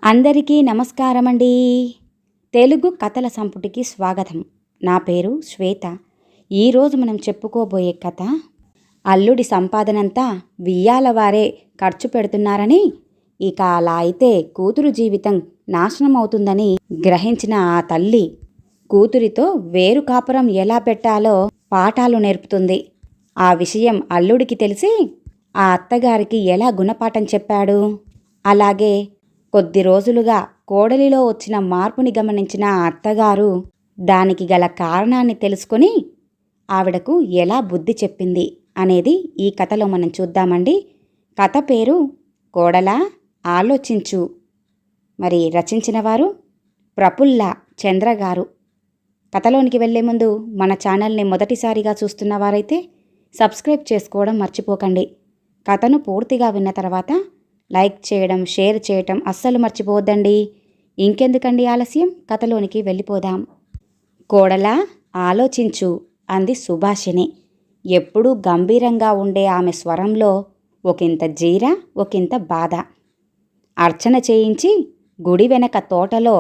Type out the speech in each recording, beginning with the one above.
అందరికీ నమస్కారమండి. తెలుగు కథల సంపుటికి స్వాగతం. నా పేరు శ్వేత. ఈరోజు మనం చెప్పుకోబోయే కథ అల్లుడి సంపాదనంతా వియ్యాల వారే ఖర్చు పెడుతున్నారని, ఇక అలా అయితే కూతురు జీవితం నాశనం అవుతుందని గ్రహించిన ఆ తల్లి కూతురితో వేరు కాపురం ఎలా పెట్టాలో పాఠాలు నేర్పుతుంది. ఆ విషయం అల్లుడికి తెలిసి ఆ అత్తగారికి ఎలా గుణపాఠం చెప్పాడు. అలాగే కొద్ది రోజులుగా కోడలిలో వచ్చిన మార్పుని గమనించిన ఆ అత్తగారు దానికి గల కారణాన్ని తెలుసుకొని ఆవిడకు ఎలా బుద్ధి చెప్పింది అనేది ఈ కథలో మనం చూద్దామండి. కథ పేరు కోడలా ఆలోచించు. మరి రచించిన వారు ప్రఫుల్ల చంద్ర గారు. కథలోనికి వెళ్లే ముందు మన ఛానల్ని మొదటిసారిగా చూస్తున్న వారైతే సబ్స్క్రైబ్ చేసుకోవడం మర్చిపోకండి. కథను పూర్తిగా విన్న తర్వాత లైక్ చేయడం, షేర్ చేయటం అస్సలు మర్చిపోవద్దండి. ఇంకెందుకండి ఆలస్యం, కథలోనికి వెళ్ళిపోదాం. కోడలా ఆలోచించు అంది సుభాషిణి. ఎప్పుడూ గంభీరంగా ఉండే ఆమె స్వరంలో ఒకంత జీర, ఒకంత బాధ. అర్చన చేయించి గుడి వెనక తోటలో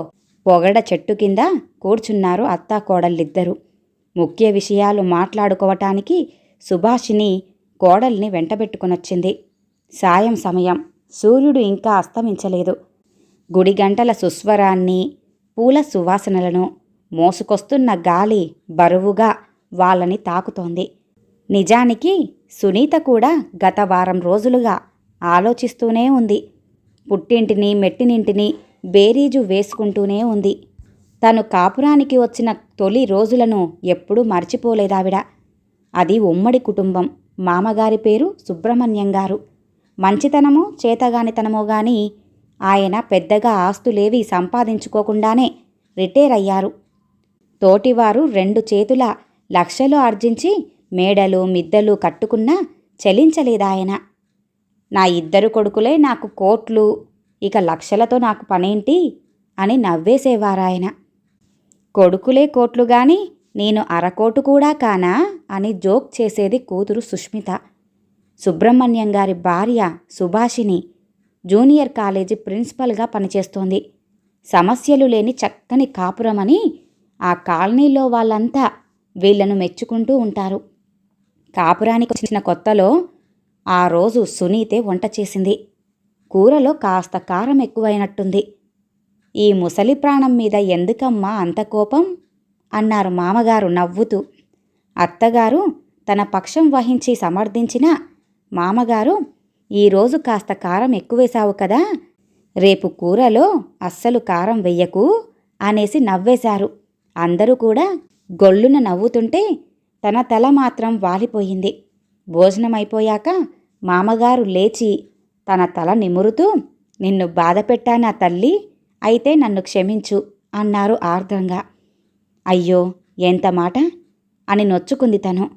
పొగడ చెట్టు కింద కూర్చున్నారు అత్తా కోడళ్ళిద్దరూ. ముఖ్య విషయాలు మాట్లాడుకోవటానికి సుభాషిని కోడల్ని వెంటబెట్టుకునొచ్చింది. సాయం సమయం. సూర్యుడు ఇంకా అస్తమించలేదు. గుడి గంటల సుస్వరాన్ని, పూల సువాసనలను మోసుకొస్తున్న గాలి బరువుగా వాళ్ళని తాకుతోంది. నిజానికి సునీత కూడా గత వారం రోజులుగా ఆలోచిస్తూనే ఉంది. పుట్టింటిని మెట్టినింటిని బేరీజు వేసుకుంటూనే ఉంది. తను కాపురానికి వచ్చిన తొలి రోజులను ఎప్పుడూ మర్చిపోలేదావిడ. అది ఉమ్మడి కుటుంబం. మామగారి పేరు సుబ్రహ్మణ్యం గారు. మంచితనమో చేతగానితనమో గాని ఆయన పెద్దగా ఆస్తులేవి సంపాదించుకోకుండానే రిటైర్ అయ్యారు. తోటివారు 2 చేతుల లక్షలు ఆర్జించి మేడలు మిద్దెలు కట్టుకున్నా చలించలేదాయన. నా 2 కొడుకులే నాకు కోట్లు, ఇక లక్షలతో నాకు పనేంటి అని నవ్వేసేవారాయన. కొడుకులే కోట్లు గాని నేను అరకోటు కూడా కానా అని జోక్ చేసేది కూతురు సుష్మిత. సుబ్రహ్మణ్యం గారి భార్య సుభాషిని జూనియర్ కాలేజీ ప్రిన్సిపల్గా పనిచేస్తోంది. సమస్యలు లేని చక్కని కాపురమని ఆ కాలనీలో వాళ్ళంతా వీళ్లను మెచ్చుకుంటూ ఉంటారు. కాపురానికి వచ్చిన కొత్తలో ఆ రోజు సునీతే వంట చేసింది. కూరలో కాస్త కారం ఎక్కువైనట్టుంది. ఈ ముసలి ప్రాణం మీద ఎందుకమ్మా అంత కోపం అన్నారు మామగారు నవ్వుతూ. అత్తగారు తన పక్షం వహించి సమర్థించినా మామగారు, ఈరోజు కాస్త కారం ఎక్కువేశావు కదా, రేపు కూరలో అస్సలు కారం వెయ్యకు అనేసి నవ్వేశారు. అందరూ కూడా గొల్లున నవ్వుతుంటే తన తల మాత్రం వాలిపోయింది. భోజనమైపోయాక మామగారు లేచి తన తల నిమురుతూ, నిన్ను బాధపెట్టానా తల్లి, అయితే నన్ను క్షమించు అన్నారు ఆర్ద్రంగా. అయ్యో ఎంత మాట అని నొచ్చుకుంది తను.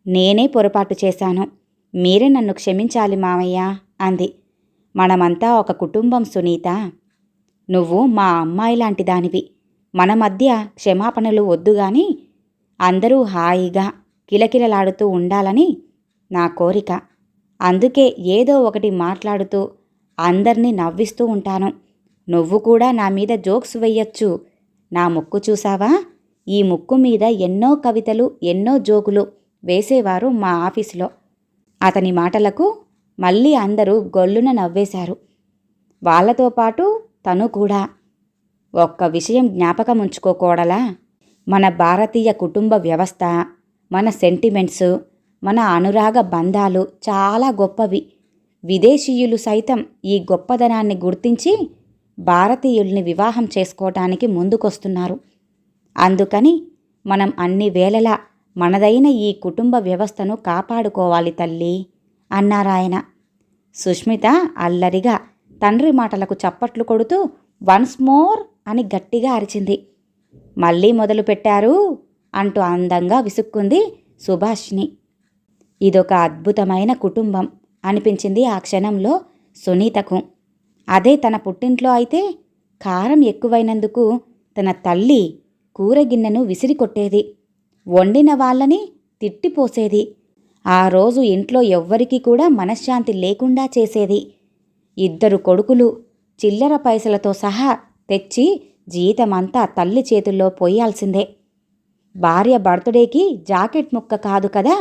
నేనే పొరపాటు చేశాను, మీరే నన్ను క్షమించాలి మామయ్య అంది. మనమంతా ఒక కుటుంబం సునీత. నువ్వు మా అమ్మాయి లాంటి దానివి. మన మధ్య క్షమాపణలు వద్దుగాని అందరూ హాయిగా కిలకిలలాడుతూ ఉండాలని నా కోరిక. అందుకే ఏదో ఒకటి మాట్లాడుతూ అందర్నీ నవ్విస్తూ ఉంటాను. నువ్వు కూడా నా మీద జోక్స్ వెయ్యొచ్చు. నా ముక్కు చూసావా? ఈ ముక్కు మీద ఎన్నో కవితలు, ఎన్నో జోకులు వేసేవారు మా ఆఫీసులో. అతని మాటలకు మళ్ళీ అందరూ గొల్లున నవ్వేశారు. వాళ్లతో పాటు తను కూడా. ఒక్క విషయం జ్ఞాపకముంచుకోకూడలా, మన భారతీయ కుటుంబ వ్యవస్థ, మన సెంటిమెంట్స్, మన అనురాగ బంధాలు చాలా గొప్పవి. విదేశీయులు సైతం ఈ గొప్పదనాన్ని గుర్తించి భారతీయుల్ని వివాహం చేసుకోవటానికి ముందుకొస్తున్నారు. అందుకని మనం అన్ని వేళలా మనదైన ఈ కుటుంబ వ్యవస్థను కాపాడుకోవాలి తల్లి అన్నారాయన. సుష్మిత అల్లరిగా తండ్రి మాటలకు చప్పట్లు కొడుతూ వన్స్ మోర్ అని గట్టిగా అరిచింది. మళ్ళీ మొదలు పెట్టారు అంటూ అందంగా విసుక్కుంది సుభాషిని. ఇదొక అద్భుతమైన కుటుంబం అనిపించింది ఆ క్షణంలో సునీతకు. అదే తన పుట్టింట్లో అయితే కారం ఎక్కువైనందుకు తన తల్లి కూరగిన్నెను విసిరికొట్టేది. వండిన వాళ్ళని తిట్టిపోసేది. ఆ రోజు ఇంట్లో ఎవ్వరికీ కూడా మనశ్శాంతి లేకుండా చేసేది. 2 కొడుకులు చిల్లర పైసలతో సహా తెచ్చి జీతమంతా తల్లి చేతుల్లో పోయాల్సిందే. భార్య బర్త్డేకి జాకెట్ ముక్క కాదు కదా,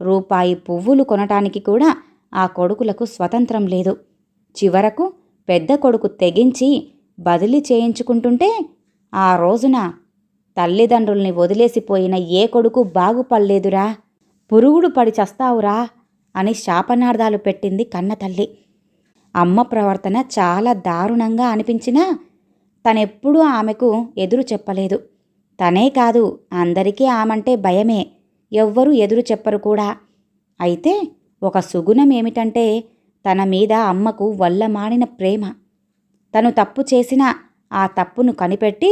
రూపాయి పువ్వులు కొనటానికి కూడా ఆ కొడుకులకు స్వతంత్రం లేదు. చివరకు పెద్ద కొడుకు తెగించి బదిలీ చేయించుకుంటుంటే ఆ రోజున తల్లిదండ్రుల్ని వదిలేసిపోయిన ఏ కొడుకు బాగుపడలేదురా, పురుగుడు పడి చస్తావురా అని శాపనార్థాలు పెట్టింది కన్నతల్లి. అమ్మ ప్రవర్తన చాలా దారుణంగా అనిపించినా తనెప్పుడూ ఆమెకు ఎదురు చెప్పలేదు. తనే కాదు, అందరికీ ఆమంటే భయమే, ఎవ్వరూ ఎదురు చెప్పరు కూడా. అయితే ఒక సుగుణం ఏమిటంటే తన మీద అమ్మకు వల్లమాడిన ప్రేమ. తను తప్పు చేసినా ఆ తప్పును కనిపెట్టి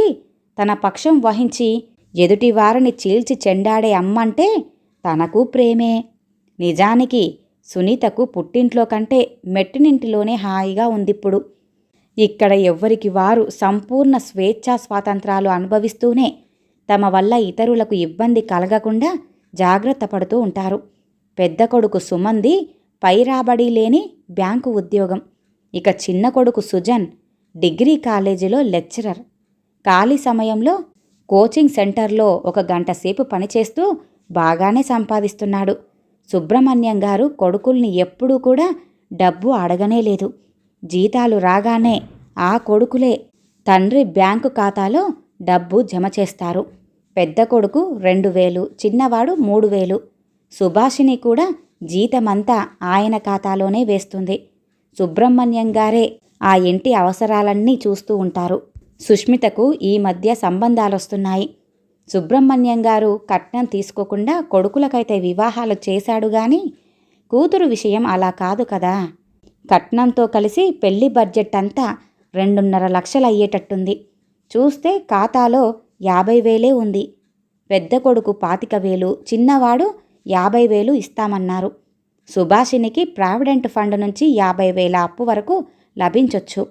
తన పక్షం వహించి ఎదుటివారిని చీల్చి చెండాడే అమ్మంటే తనకు ప్రేమే. నిజానికి సునీతకు పుట్టింట్లో కంటే మెట్టినింటిలోనే హాయిగా ఉందిప్పుడు. ఇక్కడ ఎవ్వరికి వారు సంపూర్ణ స్వేచ్ఛా స్వాతంత్రాలు అనుభవిస్తూనే తమ వల్ల ఇతరులకు ఇబ్బంది కలగకుండా జాగ్రత్త పడుతూ ఉంటారు. పెద్ద కొడుకు సుమంది పై రాబడి లేని బ్యాంకు ఉద్యోగం. ఇక చిన్న కొడుకు సుజన్ డిగ్రీ కాలేజీలో లెక్చరర్. ఖాళీ సమయంలో కోచింగ్ సెంటర్లో 1 గంట సేపు పనిచేస్తూ బాగానే సంపాదిస్తున్నాడు. సుబ్రహ్మణ్యం గారు కొడుకుల్ని ఎప్పుడూ కూడా డబ్బు అడగనే లేదు. జీతాలు రాగానే ఆ కొడుకులే తండ్రి బ్యాంకు ఖాతాలో డబ్బు జమ చేస్తారు. పెద్ద కొడుకు 2000, చిన్నవాడు 3000. సుభాషిణి కూడా జీతమంతా ఆయన ఖాతాలోనే వేస్తుంది. సుబ్రహ్మణ్యం గారే ఆ ఇంటి అవసరాలన్నీ చూస్తూ ఉంటారు. సుష్మితకు ఈ మధ్య సంబంధాలొస్తున్నాయి. సుబ్రహ్మణ్యం గారు కట్నం తీసుకోకుండా కొడుకులకైతే వివాహాలు చేశాడు గాని కూతురు విషయం అలా కాదు కదా. కట్నంతో కలిసి పెళ్లి బడ్జెట్ అంతా 2.5 లక్షలు అయ్యేటట్టుంది. చూస్తే ఖాతాలో 50,000 ఉంది. పెద్ద కొడుకు 25,000, చిన్నవాడు 50,000 ఇస్తామన్నారు. సుభాషినికి ప్రావిడెంట్ ఫండ్ నుంచి 50,000 అప్పు వరకు లభించొచ్చు.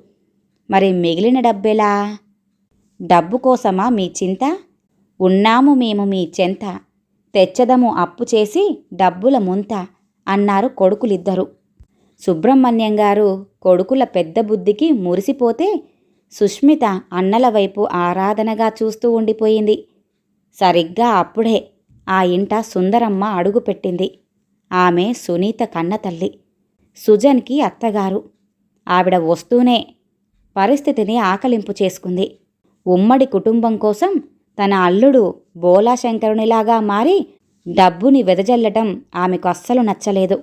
మరి మిగిలిన డబ్బెలా? డబ్బు కోసమా మీ చింత? ఉన్నాము మేము మీ చెంత, తెచ్చదము అప్పు చేసి డబ్బుల ముంత అన్నారు కొడుకులిద్దరూ. సుబ్రహ్మణ్యం గారు కొడుకుల పెద్ద బుద్ధికి మురిసిపోతే సుష్మిత అన్నల వైపు ఆరాధనగా చూస్తూ ఉండిపోయింది. సరిగ్గా అప్పుడే ఆ ఇంట సుందరమ్మ అడుగుపెట్టింది. ఆమె సునీత కన్నతల్లి, సుజన్కి అత్తగారు. ఆవిడ వస్తూనే పరిస్థితిని ఆకలింపు చేసుకుంది. ఉమ్మడి కుటుంబం కోసం తన అల్లుడు బోలాశంకరునిలాగా మారి డబ్బుని వెదజల్లటం ఆమెకు అస్సలు నచ్చలేదు.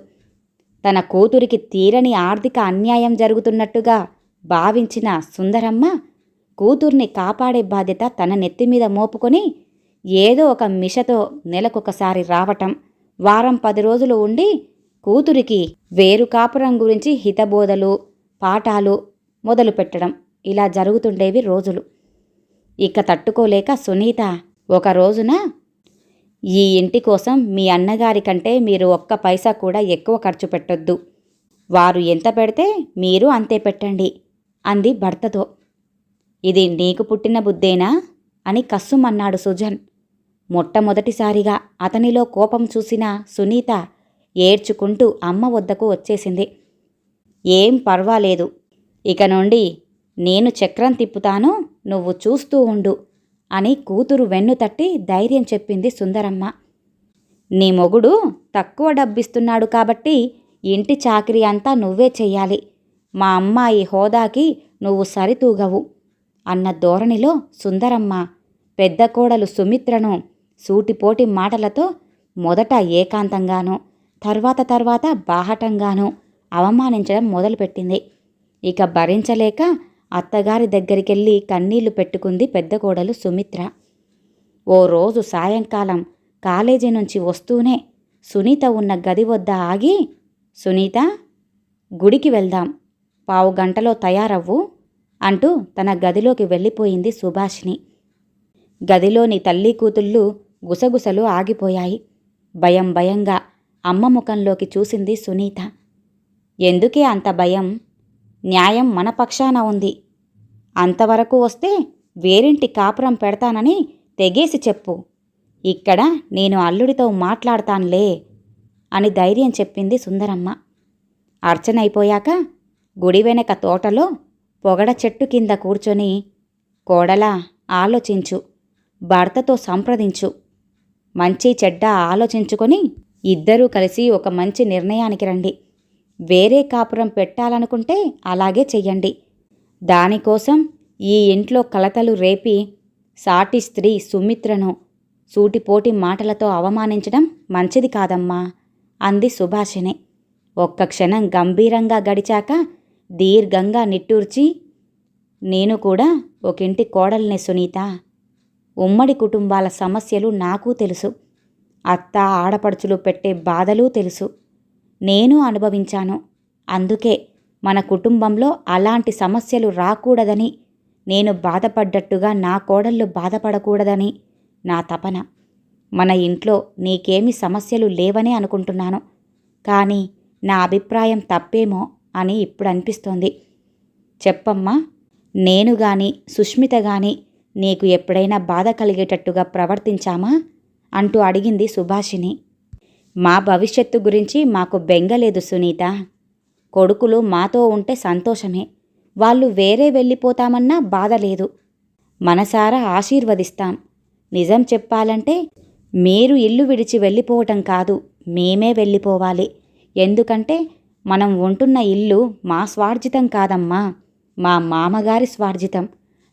తన కూతురికి తీరని ఆర్థిక అన్యాయం జరుగుతున్నట్టుగా భావించిన సుందరమ్మ కూతుర్ని కాపాడే బాధ్యత తన నెత్తిమీద మోపుకొని ఏదో ఒక మిషతో నెలకొకసారి రావటం, వారం 10 రోజులు ఉండి కూతురికి వేరు కాపురం గురించి హితబోధలు, పాఠాలు మొదలుపెట్టడం, ఇలా జరుగుతుండేవి రోజులు. ఇక తట్టుకోలేక సునీత ఒక రోజున, ఈ ఇంటి కోసం మీ అన్నగారి కంటే మీరు 1 పైసా కూడా ఎక్కువ ఖర్చు పెట్టొద్దు, వారు ఎంత పెడితే మీరు అంతే పెట్టండి అంది భర్తతో. ఇది నీకు పుట్టిన బుద్ధేనా అని కస్సుమన్నాడు సుజన్. మొట్టమొదటిసారిగా అతనిలో కోపం చూసిన సునీత ఏడ్చుకుంటూ అమ్మ వద్దకు వచ్చేసింది. ఏం పర్వాలేదు, ఇక నుండి నేను చక్రం తిప్పుతాను, నువ్వు చూస్తూ ఉండు అని కూతురు వెన్ను తట్టి ధైర్యం చెప్పింది సుందరమ్మ. నీ మొగుడు తక్కువ డబ్బిస్తున్నాడు కాబట్టి ఇంటి చాకిరీ అంతా నువ్వే చెయ్యాలి, మా అమ్మాయి హోదాకి నువ్వు సరితూగవు అన్న ధోరణిలో సుందరమ్మ పెద్ద కోడలు సుమిత్రను సూటిపోటి మాటలతో మొదట ఏకాంతంగానూ తర్వాత బాహటంగానూ అవమానించడం మొదలుపెట్టింది. ఇక భరించలేక అత్తగారి దగ్గరికెళ్ళి కన్నీళ్లు పెట్టుకుంది పెద్ద కోడలు సుమిత్ర. ఓ రోజు సాయంకాలం కాలేజీ నుంచి వస్తూనే సునీత ఉన్న గది వద్ద ఆగి, సునీత, గుడికి వెళ్దాం, 15 గంటలో తయారవ్వు అంటూ తన గదిలోకి వెళ్ళిపోయింది సుభాషిని. గదిలోని తల్లి కూతుళ్ళు గుసగుసలు ఆగిపోయాయి. భయంగా అమ్మ ముఖంలోకి చూసింది సునీత. ఎందుకే అంత భయం? న్యాయం మన పక్షాన ఉంది. అంతవరకు వస్తే వేరింటి కాపురం పెడతానని తెగేసి చెప్పు, ఇక్కడ నేను అల్లుడితో మాట్లాడతానులే అని ధైర్యం చెప్పింది సుందరమ్మ. అర్చనైపోయాక గుడి వెనక తోటలో పొగడ చెట్టు కింద కూర్చొని, కోడలా ఆలోచించు, భర్తతో సంప్రదించు, మంచి చెడ్డ ఆలోచించుకొని ఇద్దరూ కలిసి ఒక మంచి నిర్ణయానికి రండి. వేరే కాపురం పెట్టాలనుకుంటే అలాగే చెయ్యండి. దానికోసం ఈ ఇంట్లో కలతలు రేపి సాటి స్త్రీ సుమిత్రను సూటిపోటి మాటలతో అవమానించడం మంచిది కాదమ్మా అంది సుభాషిణి. ఒక్క క్షణం గంభీరంగా గడిచాక దీర్ఘంగా నిట్టూర్చి, నేను కూడా ఒకింటి కోడల్నే సునీత. ఉమ్మడి కుటుంబాల సమస్యలు నాకూ తెలుసు. అత్త ఆడపడుచులు పెట్టే బాధలు తెలుసు. నేను అనుభవించాను. అందుకే మన కుటుంబంలో అలాంటి సమస్యలు రాకూడదని, నేను బాధపడ్డట్టుగా నా కోడళ్ళు బాధపడకూడదని నా తపన. మన ఇంట్లో నీకేమీ సమస్యలు లేవనే అనుకుంటున్నాను. కానీ నా అభిప్రాయం తప్పేమో అని ఇప్పుడు అనిపిస్తోంది. చెప్పమ్మా, నేను గాని సుష్మిత గాని నీకు ఎప్పుడైనా బాధ కలిగేటట్టుగా ప్రవర్తించామా అంటూ అడిగింది సుభాషిణి. మా భవిష్యత్తు గురించి మాకు బెంగలేదు సునీత. కొడుకులు మాతో ఉంటే సంతోషమే. వాళ్ళు వేరే వెళ్ళిపోతామన్నా బాధ లేదు. మనసారా ఆశీర్వదిస్తాం. నిజం చెప్పాలంటే మీరు ఇల్లు విడిచి వెళ్ళిపోవటం కాదు, మేమే వెళ్ళిపోవాలి. ఎందుకంటే మనం ఉంటున్న ఇల్లు మా స్వార్జితం కాదమ్మా, మా మామగారి స్వార్జితం.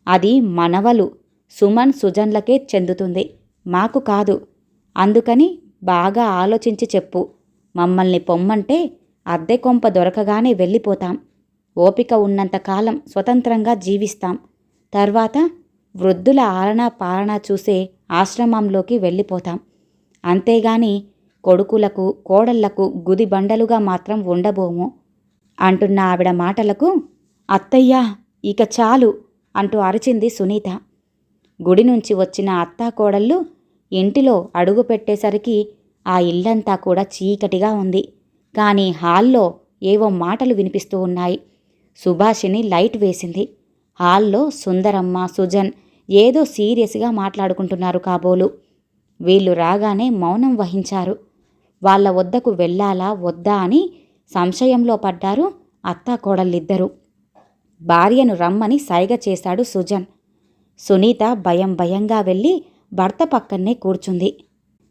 అది మనవలు సుమన్ సుజన్లకే చెందుతుంది, మాకు కాదు. అందుకని బాగా ఆలోచించి చెప్పు. మమ్మల్ని పొమ్మంటే అద్దె కొంప దొరకగానే వెళ్ళిపోతాం. ఓపిక ఉన్నంతకాలం స్వతంత్రంగా జీవిస్తాం. తర్వాత వృద్ధుల ఆలనా పాలనా చూసే ఆశ్రమంలోకి వెళ్ళిపోతాం. అంతేగాని కొడుకులకు కోడళ్లకు గుదిబండలుగా మాత్రం ఉండబోము అంటున్న ఆవిడ మాటలకు, అత్తయ్యా ఇక చాలు అంటూ అరిచింది సునీత. గుడి నుంచి వచ్చిన అత్తా కోడళ్ళు ఇంటిలో అడుగు పెట్టేసరికి ఆ ఇల్లంతా కూడా చీకటిగా ఉంది. కానీ హాల్లో ఏవో మాటలు వినిపిస్తూ ఉన్నాయి. సుభాషిణి లైట్ వేసింది. హాల్లో సుందరమ్మ, సుజన్ ఏదో సీరియస్గా మాట్లాడుకుంటున్నారు కాబోలు. వీళ్ళు రాగానే మౌనం వహించారు. వాళ్ళ వద్దకు వెళ్ళాలా వద్దా అని సంశయంలో పడ్డారు అత్తా కోడళ్ళిద్దరూ. భార్యను రమ్మని సైగ చేశాడు సుజన్. సునీత భయంగా వెళ్ళి భర్త పక్కనే కూర్చుంది.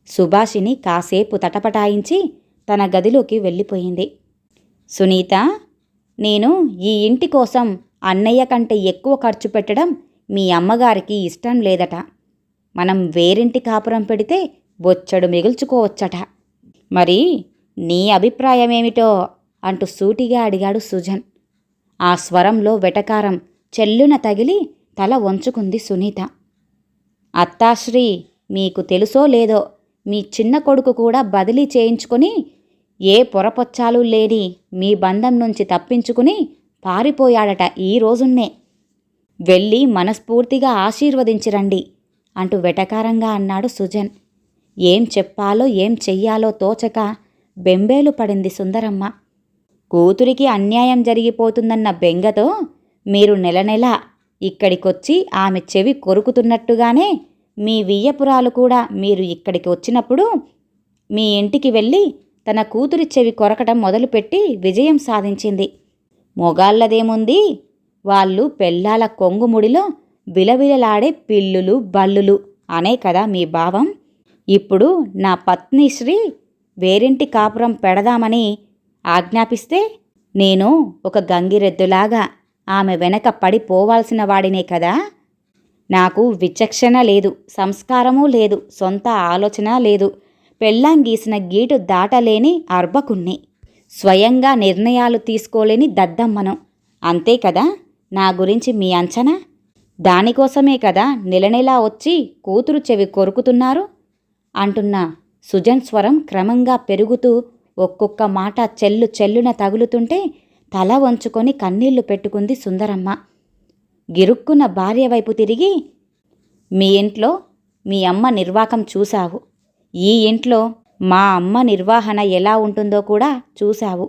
సుభాషిని కాసేపు తటపటాయించి తన గదిలోకి వెళ్ళిపోయింది. సునీత, నేను ఈ ఇంటి కోసం అన్నయ్య కంటే ఎక్కువ ఖర్చు పెట్టడం మీ అమ్మగారికి ఇష్టం లేదట. మనం వేరింటి కాపురం పెడితే బొచ్చడు మిగుల్చుకోవచ్చట. మరి నీ అభిప్రాయమేమిటో అంటూ సూటిగా అడిగాడు సుజన్. ఆ స్వరంలో వెటకారం చెల్లున తగిలి తల వంచుకుంది సునీత. అత్తాశ్రీ, మీకు తెలుసో లేదో మీ చిన్న కొడుకు కూడా బదిలీ చేయించుకొని ఏ పొరపొచ్చాలు లేని మీ బంధం నుంచి తప్పించుకుని పారిపోయాడట ఈ రోజున్నే. వెళ్ళి మనస్ఫూర్తిగా ఆశీర్వదించిరండి అంటూ వెటకారంగా అన్నాడు సుజన్. ఏం చెప్పాలో ఏం చెయ్యాలో తోచక బెంబేలు పడింది సుందరమ్మ. కూతురికి అన్యాయం జరిగిపోతుందన్న బెంగతో మీరు నెల ఇక్కడికొచ్చి ఆమె చెవి కొరుకుతున్నట్టుగానే మీ వియ్యపురాలు కూడా మీరు ఇక్కడికి వచ్చినప్పుడు మీ ఇంటికి వెళ్ళి తన కూతురి చెవి కొరకటం మొదలుపెట్టి విజయం సాధించింది. మొగాళ్ళదేముంది, వాళ్ళు పెళ్ళాల కొంగుముడిలో విలవిలలాడే పిల్లులు బల్లులు అనే కదా మీ భావం. ఇప్పుడు నా పత్నిశ్రీ వేరింటి కాపురం పెడదామని ఆజ్ఞాపిస్తే నేను ఒక గంగిరెద్దులాగా ఆమె వెనక పడిపోవాల్సిన వాడినే కదా. నాకు విచక్షణ లేదు, సంస్కారమూ లేదు, సొంత ఆలోచన లేదు. పెళ్ళాం గీసిన గీటు దాటలేని అర్భకుణ్ణి, స్వయంగా నిర్ణయాలు తీసుకోలేని దద్దమ్మను. అంతే కదా నా గురించి మీ అంచనా. దానికోసమే కదా నెలనెలా వచ్చి కూతురు చెవి కొరుకుతున్నారు అంటున్న సుజన్ స్వరం క్రమంగా పెరుగుతూ ఒక్కొక్క మాట చెల్లున తగులుతుంటే తల వంచుకొని కన్నీళ్లు పెట్టుకుంది సుందరమ్మ. గిరుక్కున్న భార్య వైపు తిరిగి, మీ ఇంట్లో మీ అమ్మ నిర్వాకం చూశావు, ఈ ఇంట్లో మా అమ్మ నిర్వహణ ఎలా ఉంటుందో కూడా చూశావు.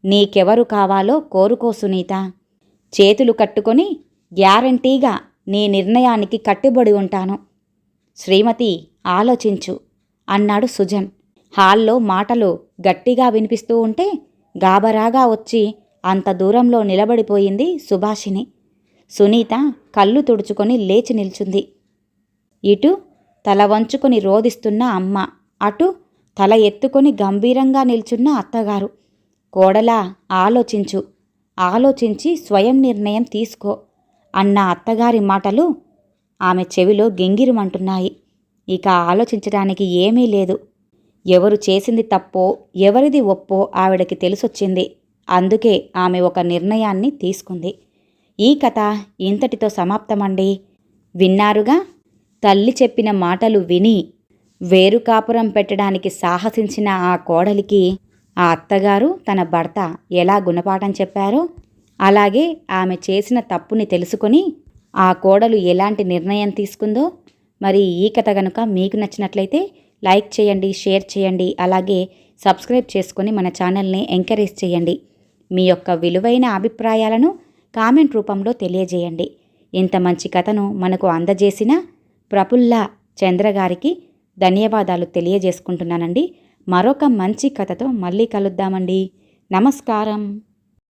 నీకెవరు కావాలో కోరుకో సునీత. చేతులు కట్టుకొని గ్యారంటీగా నీ నిర్ణయానికి కట్టుబడి ఉంటాను. శ్రీమతి, ఆలోచించు అన్నాడు సుజన్. హాల్లో మాటలు గట్టిగా వినిపిస్తూ ఉంటే గాబరాగా వచ్చి అంత దూరంలో నిలబడిపోయింది సుభాషిణి. సునీత కళ్ళు తుడుచుకొని లేచి నిల్చుంది. ఇటు తల వంచుకొని రోదిస్తున్న అమ్మ, అటు తల ఎత్తుకొని గంభీరంగా నిల్చున్న అత్తగారు. కోడలా, ఆలోచించు, ఆలోచించి స్వయం నిర్ణయం తీసుకో అన్న అత్తగారి మాటలు ఆమె చెవిలో గింగిరుమంటున్నాయి. ఇక ఆలోచించడానికి ఏమీ లేదు. ఎవరు చేసింది తప్పో ఎవరిది ఒప్పో ఆవిడకి తెలిసొచ్చింది. అందుకే ఆమె ఒక నిర్ణయాన్ని తీసుకుంది. ఈ కథ ఇంతటితో సమాప్తమండి. విన్నారుగా? తల్లి చెప్పిన మాటలు విని వేరు కాపురం పెట్టడానికి సాహసించిన ఆ కోడలికి ఆ అత్తగారు తన భర్త ఎలా గుణపాఠం చెప్పారో, అలాగే ఆమె చేసిన తప్పుని తెలుసుకొని ఆ కోడలు ఎలాంటి నిర్ణయం తీసుకుందో. మరి ఈ కథ గనుక మీకు నచ్చినట్లయితే లైక్ చేయండి, షేర్ చేయండి, అలాగే సబ్స్క్రైబ్ చేసుకొని మన ఛానల్ని ఎంకరేజ్ చేయండి. మీ యొక్క విలువైన అభిప్రాయాలను కామెంట్ రూపంలో తెలియజేయండి. ఇంత మంచి కథను మనకు అందజేసిన ప్రఫుల్ల చంద్రగారికి ధన్యవాదాలు తెలియజేసుకుంటున్నానండి. మరొక మంచి కథతో మళ్ళీ కలుద్దామండి. నమస్కారం.